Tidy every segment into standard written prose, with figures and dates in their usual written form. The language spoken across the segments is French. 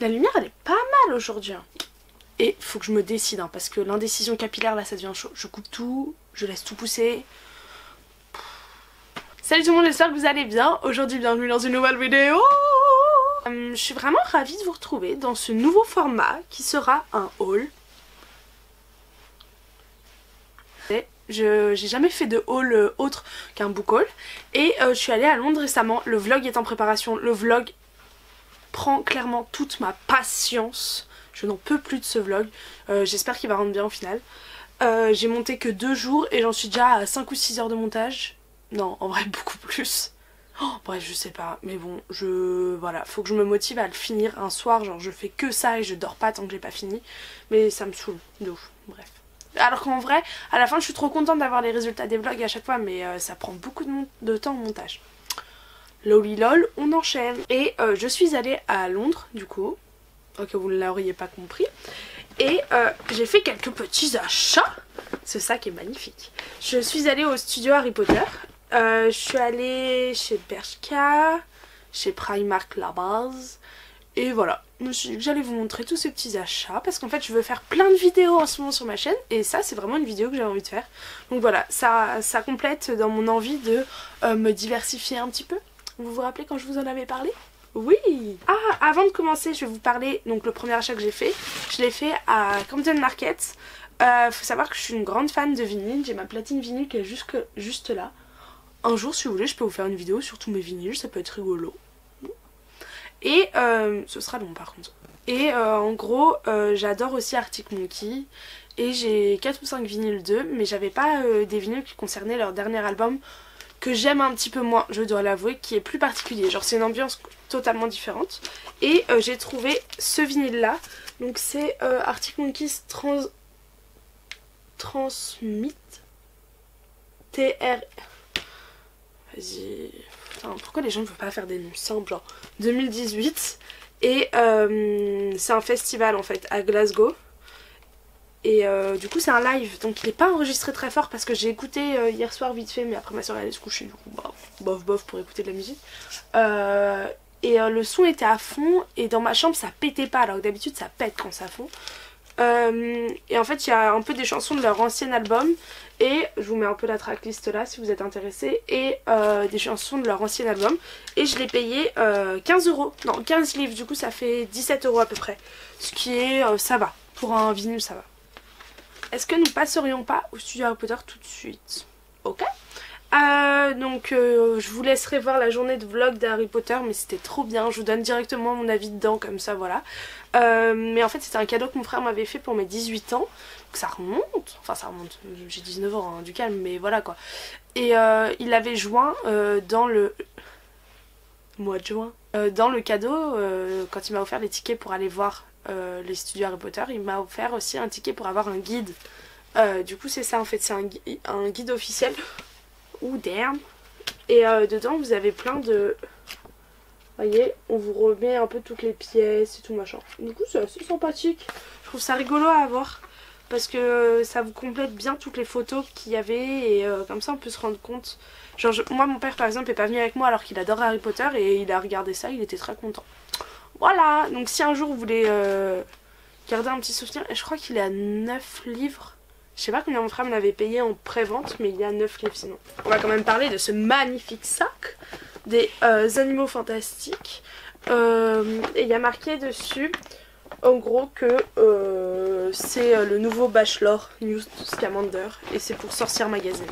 La lumière elle est pas mal aujourd'hui. Hein. Et faut que je me décide hein, parce que l'indécision capillaire là ça devient chaud. Je coupe tout, je laisse tout pousser. Salut tout le monde, j'espère que vous allez bien. Aujourd'hui bienvenue dans une nouvelle vidéo. Je suis vraiment ravie de vous retrouver dans ce nouveau format qui sera un haul. J'ai jamais fait de haul autre qu'un book haul. Et je suis allée à Londres récemment, le vlog est en préparation. Le vlog prend clairement toute ma patience. Je n'en peux plus de ce vlog. J'espère qu'il va rendre bien au final. J'ai monté que 2 jours et j'en suis déjà à 5 ou 6 heures de montage. Non, en vrai beaucoup plus. Oh, bref, je sais pas. Mais bon, voilà, faut que je me motive à le finir un soir. Genre je fais que ça et je dors pas tant que j'ai pas fini. Mais ça me saoule de ouf. Bref. Alors qu'en vrai, à la fin je suis trop contente d'avoir les résultats des vlogs à chaque fois. Mais ça prend beaucoup de temps au montage. Loli lol, on enchaîne. Et je suis allée à Londres du coup. Ok, vous ne l'auriez pas compris. Et j'ai fait quelques petits achats. Ce sac est magnifique. Je suis allée au studio Harry Potter. Je suis allée chez Bershka, chez Primark la base. Et voilà, je me suis dit que j'allais vous montrer tous ces petits achats. Parce qu'en fait je veux faire plein de vidéos en ce moment sur ma chaîne. Et ça c'est vraiment une vidéo que j'ai envie de faire. Donc voilà, ça complète dans mon envie de me diversifier un petit peu. Vous vous rappelez quand je vous en avais parlé ? Oui. Ah, avant de commencer, je vais vous parler. Donc le premier achat que j'ai fait, je l'ai fait à Camden Market. Faut savoir que je suis une grande fan de vinyle. J'ai ma platine vinyle qui est juste là. Un jour, si vous voulez, je peux vous faire une vidéo sur tous mes vinyles. Ça peut être rigolo. Et ce sera long par contre. Et en gros, j'adore aussi Arctic Monkey. Et j'ai 4 ou 5 vinyles d'eux. Mais j'avais pas des vinyles qui concernaient leur dernier album, que j'aime un petit peu moins, je dois l'avouer, qui est plus particulier. Genre c'est une ambiance totalement différente. Et j'ai trouvé ce vinyle là. Donc c'est Arctic Monkeys Transmit TR. Vas-y. Putain, pourquoi les gens ne veulent pas faire des noms simples, genre 2018. Et c'est un festival en fait à Glasgow. Et du coup c'est un live, donc il n'est pas enregistré très fort parce que j'ai écouté hier soir vite fait, mais après ma soeur elle allait se coucher, du coup bah, bof pour écouter de la musique. Et le son était à fond et dans ma chambre ça pétait pas, alors que d'habitude ça pète quand ça fond. Et en fait il y a un peu des chansons de leur ancien album et je vous mets un peu la tracklist là si vous êtes intéressés. Et des chansons de leur ancien album. Et je l'ai payé 15 €, non 15 livres, du coup ça fait 17 € à peu près. Ce qui est, ça va, pour un vinyle ça va. Est-ce que nous passerions pas au studio Harry Potter tout de suite? Ok. Donc je vous laisserai voir la journée de vlog d'Harry Potter, mais c'était trop bien. Je vous donne directement mon avis dedans comme ça, voilà. Mais en fait c'était un cadeau que mon frère m'avait fait pour mes 18 ans. Donc ça remonte, enfin ça remonte, j'ai 19 ans, hein, du calme, mais voilà quoi. Et il l'avait joint dans le mois de juin. Dans le cadeau, quand il m'a offert les tickets pour aller voir les studios Harry Potter, il m'a offert aussi un ticket pour avoir un guide. Du coup c'est ça en fait, c'est un guide officiel. Ouh damn. Et dedans vous avez plein de... Vous voyez, on vous remet un peu toutes les pièces et tout machin. Du coup c'est assez sympathique. Je trouve ça rigolo à avoir. Parce que ça vous complète bien toutes les photos qu'il y avait. Et comme ça on peut se rendre compte. Genre moi mon père par exemple est pas venu avec moi alors qu'il adore Harry Potter. Et il a regardé ça, il était très content. Voilà, donc si un jour vous voulez garder un petit souvenir, et je crois qu'il est à 9 livres. Je sais pas combien mon frère me l'avait payé en pré-vente, mais il y a 9 livres sinon. On va quand même parler de ce magnifique sac des animaux fantastiques. Et il y a marqué dessus, en gros, que c'est le nouveau Bachelor News Scamander. Et c'est pour Sorcière Magazine.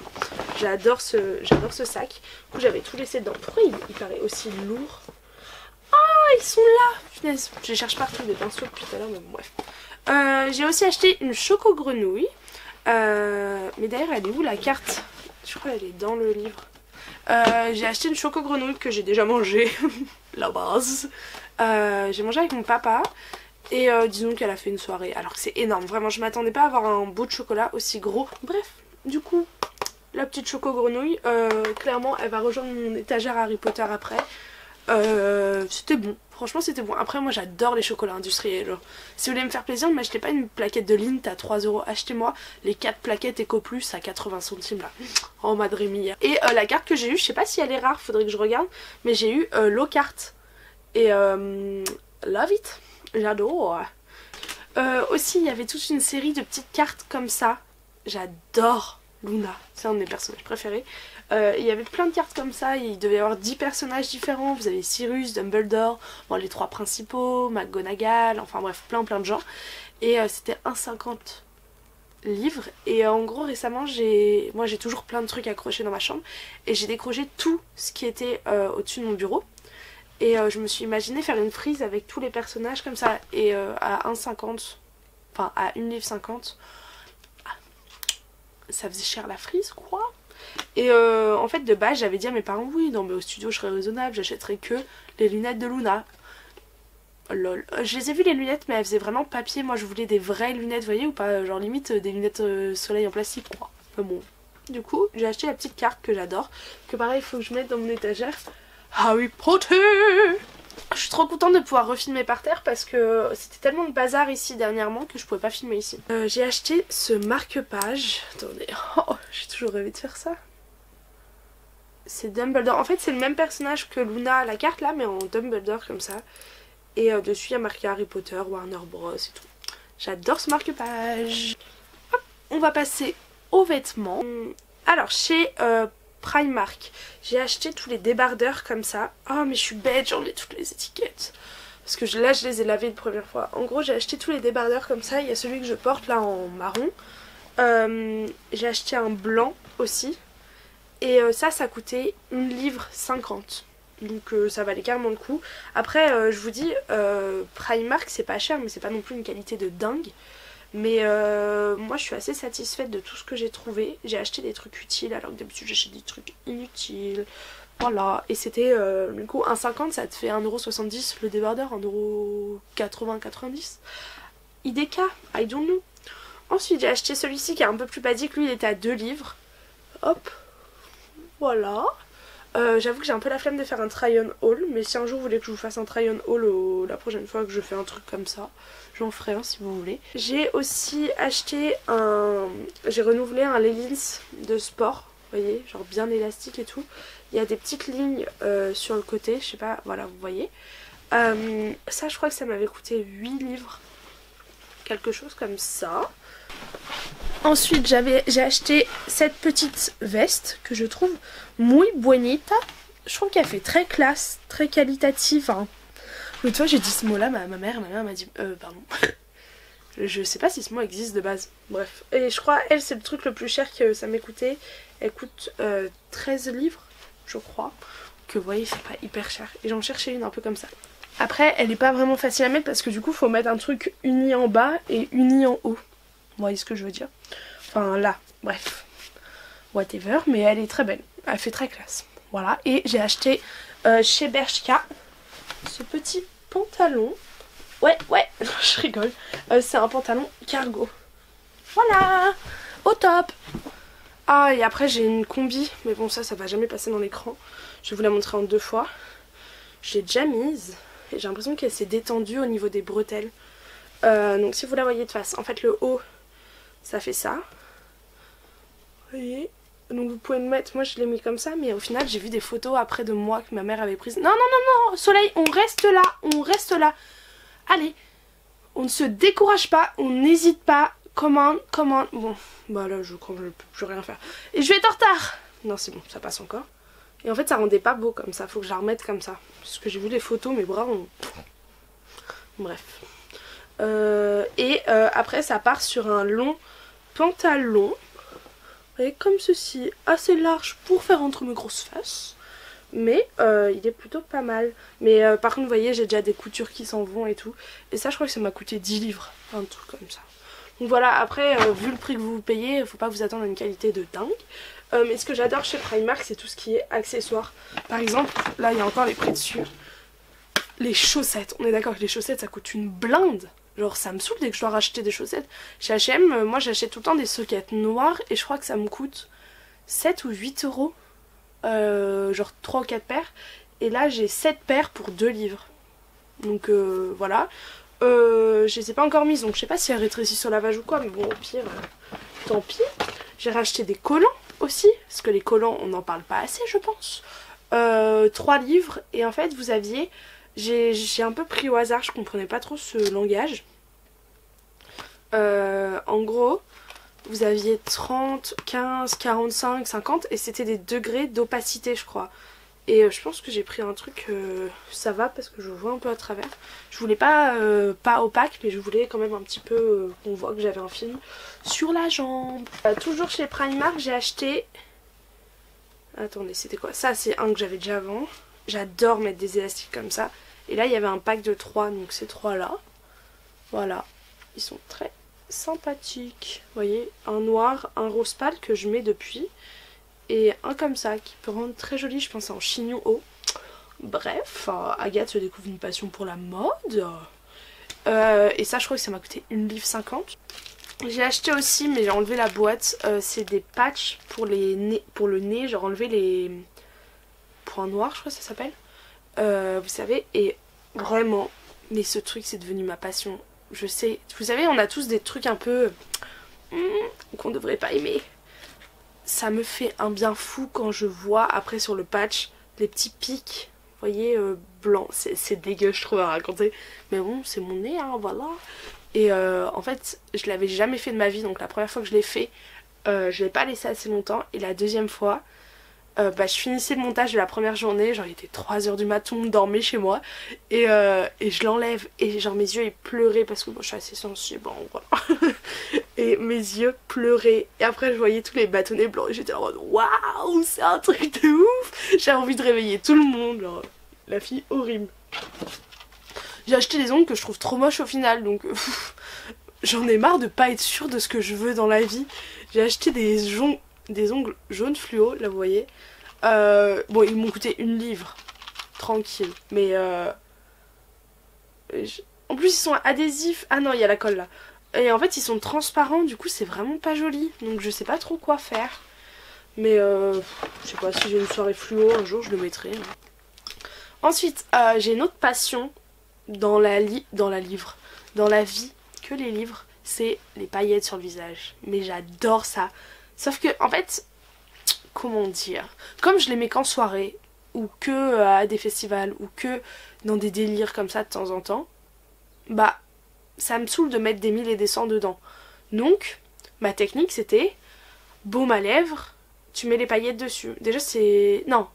J'adore ce sac. Du coup j'avais tout laissé dedans. Pourquoi il paraît aussi lourd? Ah, ils sont là! Punaise, je cherche partout des pinceaux depuis tout à l'heure, mais bon, bref. J'ai aussi acheté une choco-grenouille. Mais d'ailleurs, elle est où la carte? Je crois qu'elle est dans le livre. J'ai acheté une choco-grenouille que j'ai déjà mangée. La base. J'ai mangé avec mon papa. Et disons qu'elle a fait une soirée. Alors que c'est énorme. Vraiment, je m'attendais pas à avoir un bout de chocolat aussi gros. Bref, du coup, la petite choco-grenouille, clairement, elle va rejoindre mon étagère Harry Potter après. C'était bon, franchement c'était bon. Après moi j'adore les chocolats industriels, genre. Si vous voulez me faire plaisir, ne m'achetez pas une plaquette de Lindt à 3 €, achetez-moi les 4 plaquettes Eco Plus à 80 centimes là. Oh madre mia. Et la carte que j'ai eue, je sais pas si elle est rare, faudrait que je regarde, mais j'ai eu Lockhart et Love It. J'adore. Aussi il y avait toute une série de petites cartes comme ça. J'adore Luna, c'est un de mes personnages préférés. Il y avait plein de cartes comme ça, il devait y avoir 10 personnages différents. Vous avez Sirius, Dumbledore, bon, les 3 principaux, McGonagall, enfin bref plein de gens. Et c'était 1,50 livres. Et en gros récemment moi j'ai toujours plein de trucs accrochés dans ma chambre. Et j'ai décroché tout ce qui était au-dessus de mon bureau. Et je me suis imaginé faire une frise avec tous les personnages comme ça. Et à 1,50, enfin à 1,50 livre, ça faisait cher la frise quoi. Et en fait de base j'avais dit à mes parents oui non mais au studio je serais raisonnable, j'achèterais que les lunettes de Luna. Lol. Je les ai vues les lunettes mais elles faisaient vraiment papier, moi je voulais des vraies lunettes, vous voyez ou pas, genre limite des lunettes soleil en plastique quoi. Enfin bon. Du coup j'ai acheté la petite carte que j'adore, que pareil il faut que je mette dans mon étagère. Harry Potter. Je suis trop contente de pouvoir refilmer par terre parce que c'était tellement de bazar ici dernièrement que je pouvais pas filmer ici. J'ai acheté ce marque-page. Attendez, oh, j'ai toujours rêvé de faire ça. C'est Dumbledore. En fait c'est le même personnage que Luna, la carte là, mais en Dumbledore comme ça. Et dessus il y a marqué Harry Potter, Warner Bros et tout. J'adore ce marque-page. On va passer aux vêtements. Alors chez Primark, j'ai acheté tous les débardeurs comme ça. Oh mais je suis bête, j'enlève toutes les étiquettes. Parce que là je les ai lavées une première fois. En gros j'ai acheté tous les débardeurs comme ça. Il y a celui que je porte là en marron. J'ai acheté un blanc aussi. Et ça coûtait 1,50 livre. Donc ça valait carrément le coup. Après je vous dis, Primark c'est pas cher mais c'est pas non plus une qualité de dingue. Mais moi je suis assez satisfaite de tout ce que j'ai trouvé. J'ai acheté des trucs utiles alors que d'habitude j'achète des trucs inutiles. Voilà, et c'était du coup 1,50 ça te fait 1,70€ le débardeur, 1,80-90€. IDK, I don't know. Ensuite j'ai acheté celui-ci qui est un peu plus basique, lui il était à 2 livres. Hop, voilà. J'avoue que j'ai un peu la flemme de faire un try-on haul, mais si un jour vous voulez que je vous fasse un try-on haul la prochaine fois que je fais un truc comme ça, j'en ferai un si vous voulez. J'ai aussi acheté j'ai renouvelé un leggings de sport, vous voyez, genre bien élastique et tout. Il y a des petites lignes sur le côté, je sais pas, voilà vous voyez. Ça je crois que ça m'avait coûté 8 livres, quelque chose comme ça. Ensuite j'ai acheté cette petite veste que je trouve muy bonita. Je trouve qu'elle fait très classe, très qualitative. Hein. L'autre fois j'ai dit ce mot là, ma mère m'a dit pardon. Je sais pas si ce mot existe de base. Bref. Et je crois elle c'est le truc le plus cher que ça m'ait coûté. Elle coûte 13 livres je crois. Que vous voyez c'est pas hyper cher. Et j'en cherchais une un peu comme ça. Après elle est pas vraiment facile à mettre parce que du coup faut mettre un truc uni en bas et uni en haut. Vous voyez ce que je veux dire? Enfin là, bref. Whatever, mais elle est très belle. Elle fait très classe. Voilà, et j'ai acheté chez Bershka ce petit pantalon. Ouais, je rigole. C'est un pantalon cargo. Voilà, au top. Ah, et après j'ai une combi, mais bon ça va jamais passer dans l'écran. Je vais vous la montrer en 2 fois. Je l'ai déjà mise, et j'ai l'impression qu'elle s'est détendue au niveau des bretelles. Donc si vous la voyez de face, en fait le haut, ça fait ça. Vous voyez? Donc vous pouvez le mettre, moi je l'ai mis comme ça, mais au final j'ai vu des photos après de moi que ma mère avait prises. Non, Soleil, on reste là. Allez, on ne se décourage pas, on n'hésite pas. Commande. Bon, bah là je crois que je ne peux plus rien faire. Et je vais être en retard. Non c'est bon, ça passe encore. Et en fait ça rendait pas beau comme ça, faut que je la remette comme ça. Parce que j'ai vu les photos, mes bras ont... Bref. Après ça part sur un long pantalon. Vous voyez, comme ceci, assez large pour faire entre mes grosses fesses. Mais il est plutôt pas mal. Mais par contre vous voyez j'ai déjà des coutures qui s'en vont et tout. Et ça je crois que ça m'a coûté 10 livres. Un truc comme ça. Donc voilà, après vu le prix que vous payez, faut pas vous attendre à une qualité de dingue. Mais ce que j'adore chez Primark c'est tout ce qui est accessoires. Par exemple, là il y a encore les prix dessus. Les chaussettes, on est d'accord que les chaussettes ça coûte une blinde. Genre ça me saoule dès que je dois racheter des chaussettes. Chez H&M, moi j'achète tout le temps des soquettes noires et je crois que ça me coûte 7 ou 8 euros. Genre 3 ou 4 paires. Et là j'ai 7 paires pour 2 livres. Donc voilà. Je les ai pas encore mises donc je sais pas si elles rétrécissent au lavage ou quoi. Mais bon au pire, tant pis. J'ai racheté des collants aussi. Parce que les collants on n'en parle pas assez je pense. 3 livres. Et en fait vous aviez J'ai un peu pris au hasard, je comprenais pas trop ce langage. En gros, vous aviez 30, 15, 45, 50 et c'était des degrés d'opacité je crois. Et je pense que j'ai pris un truc, ça va parce que je vois un peu à travers. Je voulais pas opaque, mais je voulais quand même un petit peu qu'on voit que j'avais un film sur la jambe. Toujours chez Primark, j'ai acheté... Attendez, c'était quoi? Ça, c'est un que j'avais déjà avant. J'adore mettre des élastiques comme ça. Et là, il y avait un pack de 3, donc ces 3 là. Voilà, ils sont très sympathiques. Vous voyez, un noir, un rose pâle que je mets depuis. Et un comme ça qui peut rendre très joli, je pense en chignon haut. Bref, Agathe se découvre une passion pour la mode. Et ça je crois que ça m'a coûté 1,50 livre. J'ai acheté aussi, mais j'ai enlevé la boîte, c'est des patchs pour, pour le nez. J'ai enlevé les points noirs, je crois que ça s'appelle. Vous savez, et vraiment, mais ce truc c'est devenu ma passion. Je sais, vous savez, on a tous des trucs un peu qu'on devrait pas aimer. Ça me fait un bien fou quand je vois après sur le patch les petits pics, vous voyez, blancs. C'est dégueu je trouve à raconter. Mais bon, c'est mon nez, hein, voilà. Et en fait, je l'avais jamais fait de ma vie. Donc la première fois que je l'ai fait, je l'ai pas laissé assez longtemps. Et la deuxième fois, je finissais le montage de la première journée. Genre il était 3h du matin, on dormait chez moi. Et je l'enlève. Et genre mes yeux ils pleuraient parce que moi je suis assez sensible. Bon, voilà. Et mes yeux pleuraient. Et après je voyais tous les bâtonnets blancs. Et j'étais en mode waouh, c'est un truc de ouf. J'avais envie de réveiller tout le monde. Genre, la fille horrible. J'ai acheté des ongles que je trouve trop moches au final. Donc j'en ai marre de pas être sûre de ce que je veux dans la vie. J'ai acheté des ongles jaunes fluo. Là vous voyez. Bon ils m'ont coûté 1 livre. Tranquille. Mais en plus ils sont adhésifs. Ah non il y a la colle là. Et en fait ils sont transparents, du coup c'est vraiment pas joli. Donc je sais pas trop quoi faire. Mais je sais pas, si j'ai une soirée fluo un jour je le mettrai. Ensuite j'ai une autre passion dans la vie que les livres. C'est les paillettes sur le visage. Mais j'adore ça. Sauf que en fait, comment dire, comme je les mets qu'en soirée, ou que à des festivals, ou que dans des délires comme ça de temps en temps, bah ça me saoule de mettre des 1000 et des 100 dedans. Donc, ma technique c'était baume à lèvres, tu mets les paillettes dessus. Déjà c'est... Non,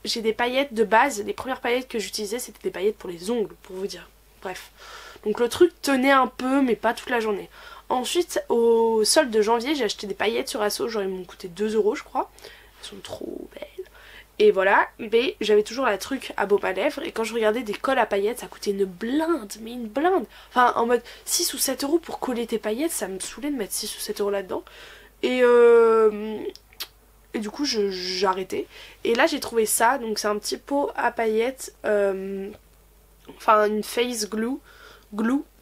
j'ai des paillettes de base, les premières paillettes que j'utilisais c'était des paillettes pour les ongles, pour vous dire. Bref. Donc le truc tenait un peu, mais pas toute la journée. Ensuite, au solde de janvier, j'ai acheté des paillettes sur Asso, genre ils m'ont coûté 2 € je crois. Elles sont trop belles. Et voilà, mais j'avais toujours la truc à baume à lèvres. Et quand je regardais des colles à paillettes, ça coûtait une blinde, mais une blinde. Enfin, en mode 6 ou 7 € pour coller tes paillettes, ça me saoulait de mettre 6 ou 7 € là-dedans. Et du coup, j'ai arrêté. Et là, j'ai trouvé ça. Donc, c'est un petit pot à paillettes. Enfin, une face glue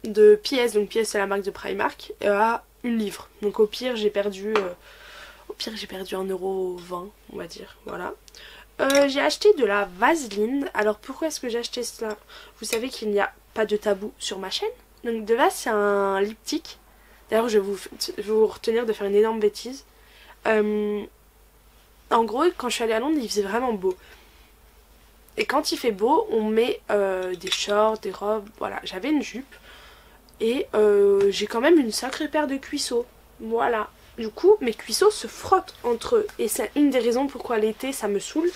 de PS. Donc, PS, c'est la marque de Primark. À 1 livre. Donc, au pire, j'ai perdu 1,20 €, on va dire. Voilà. J'ai acheté de la vaseline. Alors pourquoi est-ce que j'ai acheté cela? Vous savez qu'il n'y a pas de tabou sur ma chaîne. Donc de base c'est un lipstick. D'ailleurs je vais vous retenir de faire une énorme bêtise. En gros quand je suis allée à Londres il faisait vraiment beau. Et quand il fait beau on met des shorts, des robes. Voilà, j'avais une jupe. Et j'ai quand même une sacrée paire de cuisseaux. Voilà. Du coup, mes cuisseaux se frottent entre eux. Et c'est une des raisons pourquoi l'été, ça me saoule.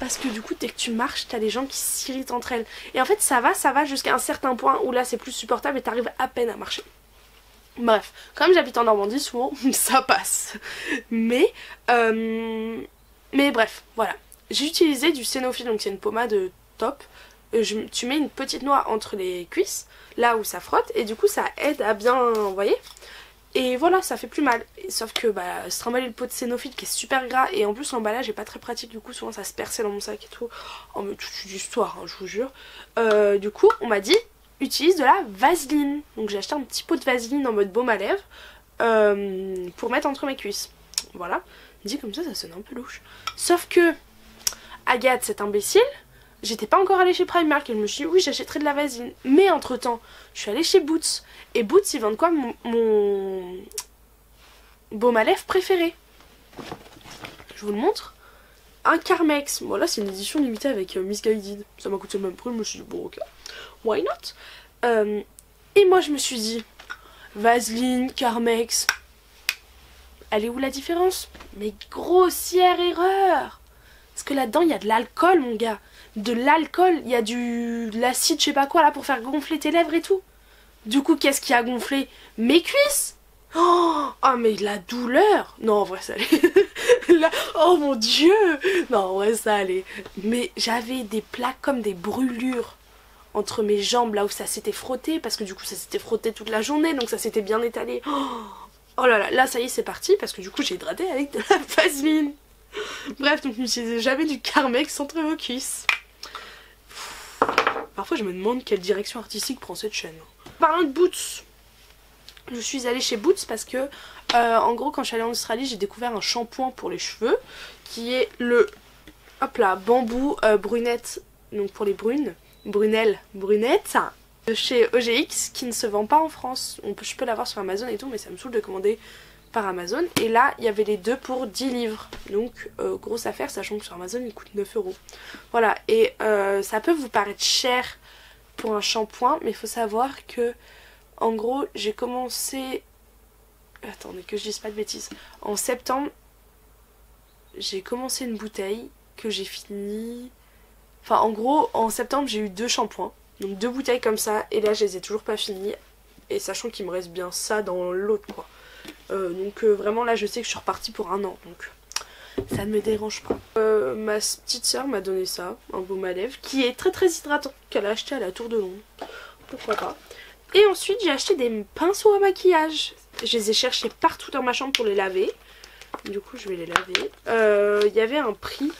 Parce que du coup, dès que tu marches, t'as des gens qui s'irritent entre elles. Et en fait, ça va jusqu'à un certain point où là, c'est plus supportable et t'arrives à peine à marcher. Bref, comme j'habite en Normandie, souvent, ça passe. Mais bref, voilà. J'ai utilisé du Cénophile, donc c'est une pommade top. Tu mets une petite noix entre les cuisses, là où ça frotte. Et du coup, ça aide à bien, vous voyez. Et voilà, ça fait plus mal. Sauf que se trimballer le pot de Cénophile qui est super gras. Et en plus l'emballage est pas très pratique. Du coup souvent ça se perçait dans mon sac et tout. Oh mais toute une histoire, hein, je vous jure. Du coup on m'a dit utilise de la vaseline. Donc j'ai acheté un petit pot de vaseline en mode baume à lèvres. Pour mettre entre mes cuisses. Voilà. Dit comme ça sonne un peu louche. Sauf que Agathe, cette imbécile, j'étais pas encore allée chez Primark et je me suis dit oui j'achèterai de la vaseline. Mais entre temps je suis allée chez Boots. Et Boots ils vendent quoi? Mon baume à lèvres préféré. Je vous le montre. un Carmex. Voilà, c'est une édition limitée avec Misguided. Ça m'a coûté le même prix, je me suis dit bon ok, why not. Et moi je me suis dit, Vaseline, Carmex, elle est où la différence? Mais grossière erreur. Parce que là-dedans il y a de l'alcool mon gars. De l'alcool, il y a de l'acide je sais pas quoi là pour faire gonfler tes lèvres et tout. Du coup qu'est-ce qui a gonflé? Mes cuisses. Oh mais la douleur. Non en vrai ça allait. Là, oh mon dieu. Non en vrai ça allait. Mais j'avais des plaques comme des brûlures entre mes jambes là où ça s'était frotté. Parce que du coup ça s'était frotté toute la journée. Donc ça s'était bien étalé. Oh là là, là ça y est c'est parti. Parce que du coup j'ai hydraté avec de la vaseline. Bref, donc n'utilisez jamais du Carmex entre vos cuisses. Parfois je me demande quelle direction artistique prend cette chaîne. Parlant de Boots, je suis allée chez Boots parce que en gros quand je suis allée en Australie j'ai découvert un shampoing pour les cheveux qui est le hop là bambou brunette, donc pour les brunes, brunette de chez OGX qui ne se vend pas en France. Je peux l'avoir sur Amazon et tout mais ça me saoule de commander par Amazon. Et là il y avait les deux pour 10 livres, donc grosse affaire sachant que sur Amazon il coûte 9 €. Voilà, et ça peut vous paraître cher pour un shampoing mais il faut savoir que en gros j'ai commencé, attendez que je dise pas de bêtises, en septembre j'ai commencé une bouteille que j'ai fini, enfin en gros en septembre j'ai eu 2 shampoings, donc 2 bouteilles comme ça et là je les ai toujours pas finies et sachant qu'il me reste bien ça dans l'autre quoi. Donc vraiment là je sais que je suis repartie pour 1 an donc ça ne me dérange pas. Ma petite soeur m'a donné ça, un baume à lèvres qui est très très hydratant, qu'elle a acheté à la Tour de Londres, pourquoi pas. Et ensuite j'ai acheté des pinceaux à maquillage. Je les ai cherchés partout dans ma chambre pour les laver. Du coup je vais les laver. Il y avait un prix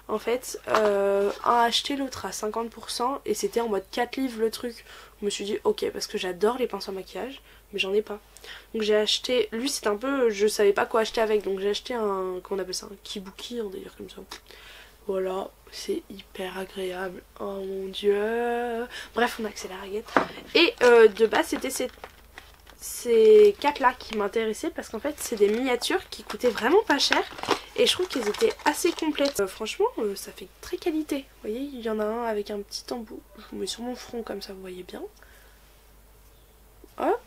en fait, un acheté l'autre à 50% et c'était en mode 4 livres le truc. Je me suis dit ok parce que j'adore les pinceaux à maquillage mais j'en ai pas. Donc j'ai acheté, lui c'est un peu, je savais pas quoi acheter avec donc j'ai acheté un, comment on appelle ça, un kibuki, un délire comme ça. Voilà, c'est hyper agréable. Oh mon dieu. Bref, on accélère la guette. Et de base, c'était ces 4 là qui m'intéressaient parce qu'en fait, c'est des miniatures qui coûtaient vraiment pas cher. Et je trouve qu'elles étaient assez complètes. Franchement, ça fait très qualité. Vous voyez, il y en a un avec un petit embout. Je vous mets sur mon front comme ça, vous voyez bien. Hop.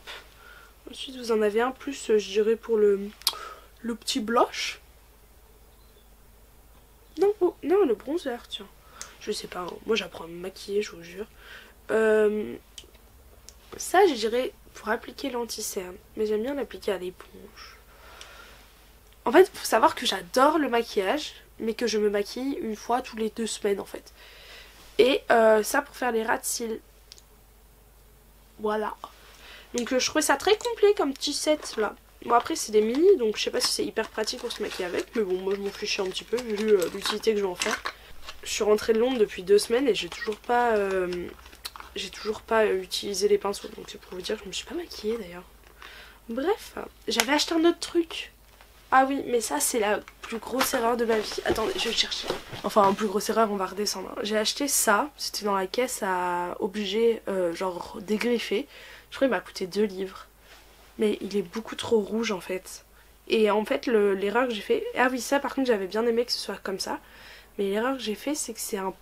Ensuite, vous en avez un plus, je dirais, pour le petit blush. Non, oh, non, le bronzer, tiens. Je sais pas, hein. Moi j'apprends à me maquiller, je vous jure. Ça, je dirais pour appliquer l'anti-cerne. Mais j'aime bien l'appliquer à l'éponge. En fait, faut savoir que j'adore le maquillage, mais que je me maquille une fois tous les 2 semaines en fait. Et ça pour faire les ras de cils. Voilà. Donc je trouvais ça très complet comme petit set là. Bon après c'est des mini donc je sais pas si c'est hyper pratique pour se maquiller avec. Mais bon moi je m'en fichais un petit peu vu l'utilité que je vais en faire. Je suis rentrée de Londres depuis 2 semaines et j'ai toujours pas utilisé les pinceaux. Donc c'est pour vous dire que je me suis pas maquillée d'ailleurs. Bref, j'avais acheté un autre truc. Ah oui mais ça c'est la plus grosse erreur de ma vie. Attendez je vais le chercher. Enfin plus grosse erreur on va redescendre. J'ai acheté ça, c'était dans la caisse à objet genre dégriffé. Je crois qu'il m'a coûté 2 livres. Mais il est beaucoup trop rouge en fait. Et en fait l'erreur que j'ai fait... Ah oui ça par contre j'avais bien aimé que ce soit comme ça. Mais l'erreur que j'ai fait c'est que c'est un...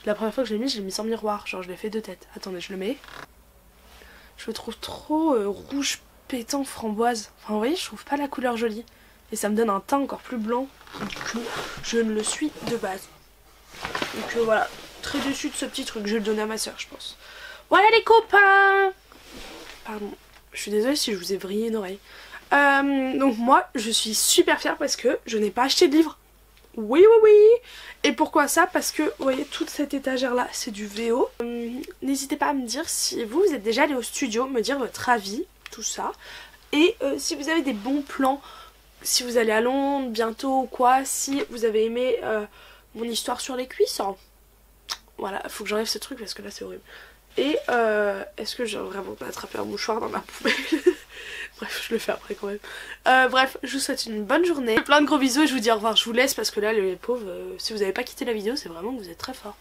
La première fois que je l'ai mis sans miroir. Genre je l'ai fait de tête. Attendez je le mets. Je le trouve trop rouge pétant framboise. Enfin vous voyez je trouve pas la couleur jolie. Et ça me donne un teint encore plus blanc que je ne le suis de base. Donc voilà. Très déçue de ce petit truc. Je vais le donner à ma soeur je pense. Voilà les copains. Pardon. Je suis désolée si je vous ai vrillé une oreille. Donc moi je suis super fière parce que je n'ai pas acheté de livre. Oui oui oui. Et pourquoi ça? Parce que vous voyez toute cette étagère là c'est du VO. N'hésitez pas à me dire si vous êtes déjà allé au studio, me dire votre avis, tout ça. Et si vous avez des bons plans, si vous allez à Londres bientôt ou quoi, si vous avez aimé mon histoire sur les cuisses. Hein. Voilà, faut que j'enlève ce truc parce que là c'est horrible. Et est-ce que j'ai vraiment pas attrapé un mouchoir dans ma poubelle? Bref, je le fais après quand même. Bref, je vous souhaite une bonne journée. Plein de gros bisous et je vous dis au revoir. Je vous laisse parce que là, les pauvres, si vous n'avez pas quitté la vidéo, c'est vraiment que vous êtes très forts.